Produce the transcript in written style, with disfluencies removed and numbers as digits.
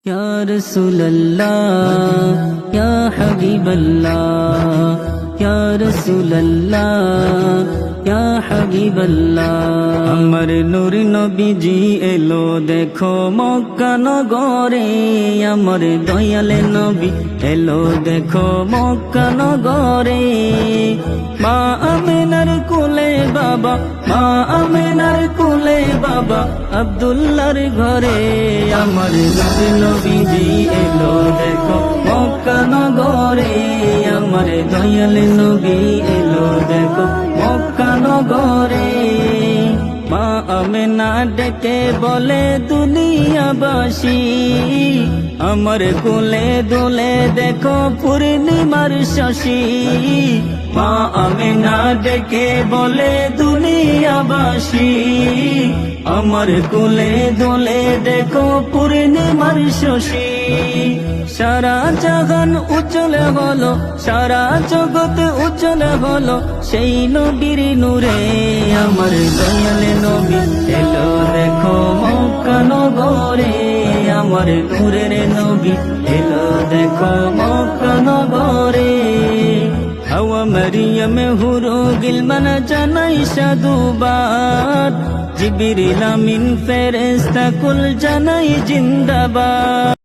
या रसूल अल्लाह या हबीब अल्लाह या रसूल अल्लाह या हबीब अल्लाह। আমার নূর নবীজি এলো দেখো মক্কা নগরে, আমার দয়াল নবী এলো দেখো মক্কা নগরে। মা আমিনার কোলে বাবা, মা আমিনার কোলে বাবা আব্দুল্লাহর ঘরে, আমার নূর নবীজি এলো দেখো মক্কা নগরে, আমার দয়াল নবী এলো দেখো মক্কা নগরে। মা আমিনা ডেকে বলে দুনিয়াবাসী, আমার কোলে দোলে দেখো পূর্ণিমার শশী। মা আমিনা ডেকে বলে দুনিয়াবাসী, আমার কোলে দোলে দেখো পূর্ণিমার শশী। সারা জাহান উজ্জ্বল হলো, সারা জগৎ উজ্জ্বল হলো সেই নবীর নূরে, আমার দয়াল নবী এলো দেখো মক্কা নগরে, আমার নূরের নবী এলো দেখো মক্কা নগরে। হাওয়া মারিয়াম হুরু গিলমান জানাই সাধুবাদ, জিবরিল আমিন ফেরেশতা কুল জানাই জিন্দাবাদ।